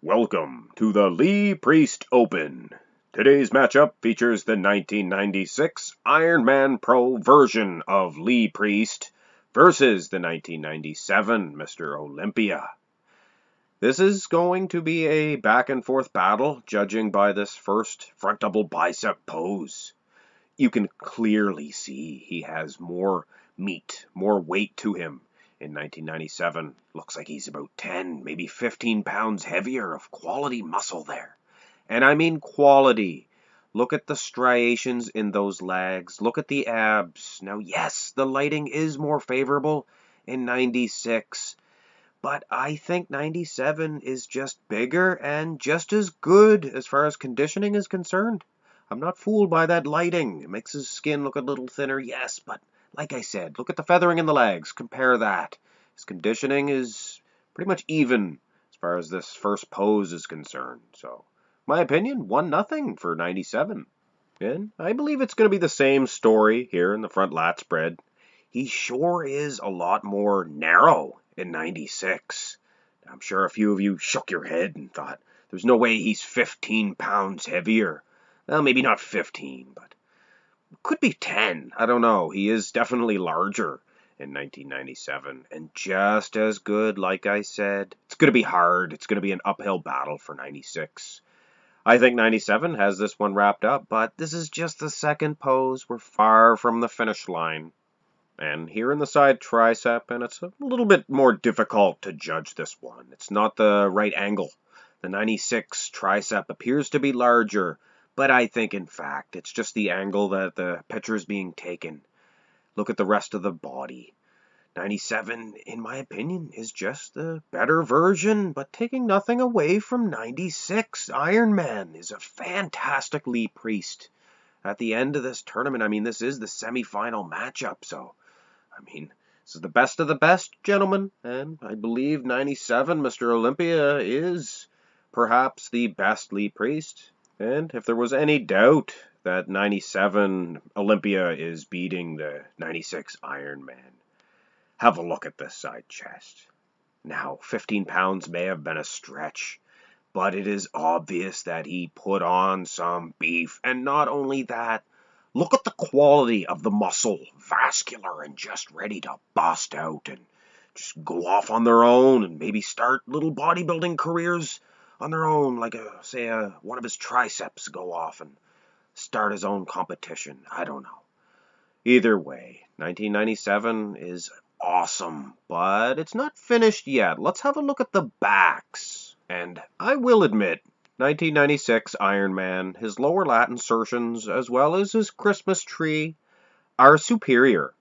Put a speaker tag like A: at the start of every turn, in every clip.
A: Welcome to the Lee Priest Open. Today's matchup features the 1996 Iron Man Pro version of Lee Priest versus the 1997 Mr. Olympia. This is going to be a back and forth battle, judging by this first front double bicep pose. You can clearly see he has more meat, more weight to him. In 1997, looks like he's about 10, maybe 15 pounds heavier of quality muscle there. And I mean quality. Look at the striations in those legs. Look at the abs. Now, yes, the lighting is more favorable in 96, but I think 97 is just bigger and just as good as far as conditioning is concerned. I'm not fooled by that lighting. It makes his skin look a little thinner, yes, but like I said, look at the feathering in the legs. Compare that. His conditioning is pretty much even as far as this first pose is concerned. So, my opinion, 1-0 for 97. And I believe it's going to be the same story here in the front lat spread. He sure is a lot more narrow in 96. I'm sure a few of you shook your head and thought, there's no way he's 15 pounds heavier. Well, maybe not 15, but could be 10. I don't know. He is definitely larger in 1997 and just as good, like I said. It's going to be hard. It's going to be an uphill battle for 96. I think 97 has this one wrapped up, but this is just the second pose. We're far from the finish line. And here in the side tricep, and it's a little bit more difficult to judge this one. It's not the right angle. The 96 tricep appears to be larger, but I think, in fact, it's just the angle that the picture is being taken. Look at the rest of the body. 97, in my opinion, is just the better version, but taking nothing away from 96. Iron Man is a fantastic Lee Priest. At the end of this tournament, I mean, this is the semifinal matchup, so, I mean, this is the best of the best, gentlemen, and I believe 97, Mr. Olympia, is perhaps the best Lee Priest. And if there was any doubt that 97 Olympia is beating the 96 Iron Man, have a look at this side chest. Now, 15 pounds may have been a stretch, but it is obvious that he put on some beef. And not only that, look at the quality of the muscle, vascular and just ready to bust out and just go off on their own and maybe start little bodybuilding careers on their own, like one of his triceps go off and start his own competition. I don't know. Either way, 1997 is awesome, but it's not finished yet. Let's have a look at the backs. And I will admit, 1996 Iron Man, his lower lat insertions, as well as his Christmas tree, are superior.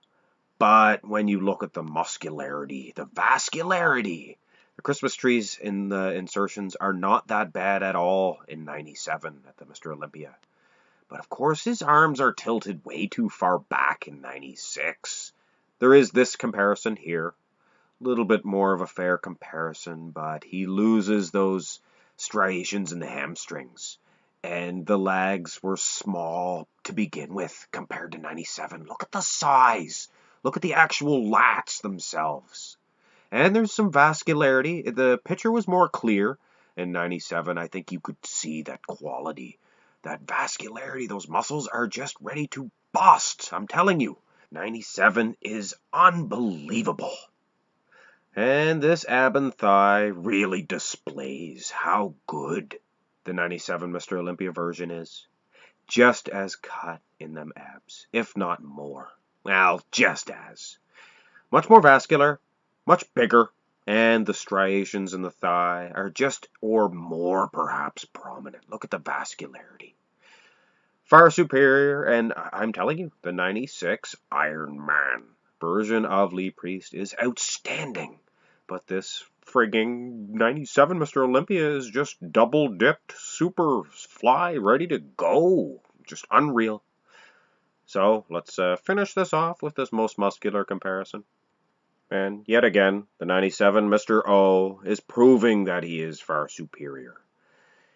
A: But when you look at the muscularity, the vascularity, the Christmas trees in the insertions are not that bad at all in 97 at the Mr. Olympia. But of course his arms are tilted way too far back in 96. There is this comparison here. A little bit more of a fair comparison, but he loses those striations in the hamstrings. And the legs were small to begin with compared to 97. Look at the size. Look at the actual lats themselves. And there's some vascularity. The picture was more clear in 97. I think you could see that quality, that vascularity. Those muscles are just ready to bust. I'm telling you, 97 is unbelievable. And this ab and thigh really displays how good the 97 Mr. Olympia version is. Just as cut in them abs, if not more. Well, just as. Much more vascular, much bigger, and the striations in the thigh are just or more perhaps prominent. Look at the vascularity. Far superior, and I'm telling you, the 96 Iron Man version of Lee Priest is outstanding. But this frigging 97 Mr. Olympia is just double dipped, super fly, ready to go. Just unreal. So let's finish this off with this most muscular comparison. And yet again, the 97 Mr. O is proving that he is far superior.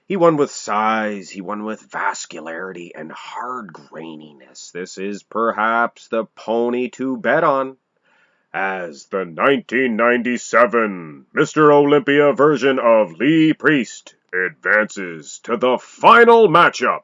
A: He won with size, he won with vascularity and hard graininess. This is perhaps the pony to bet on as the 1997 Mr. Olympia version of Lee Priest. advances to the final matchup.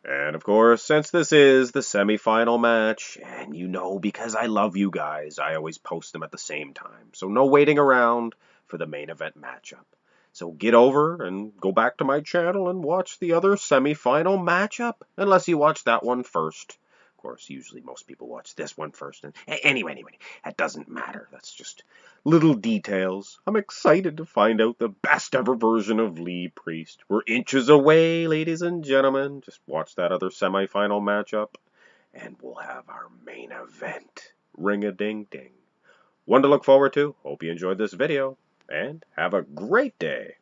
A: And of course, since this is the semifinal match, and you know because I love you guys, I always post them at the same time. So no waiting around for the main event matchup. So get over and go back to my channel and watch the other semifinal matchup, unless you watch that one first. Of course, usually most people watch this one first. And anyway, that doesn't matter. That's just little details. I'm excited to find out the best ever version of Lee Priest. We're inches away, ladies and gentlemen. Just watch that other semifinal matchup, and we'll have our main event. Ring-a-ding-ding. One to look forward to. Hope you enjoyed this video, and have a great day.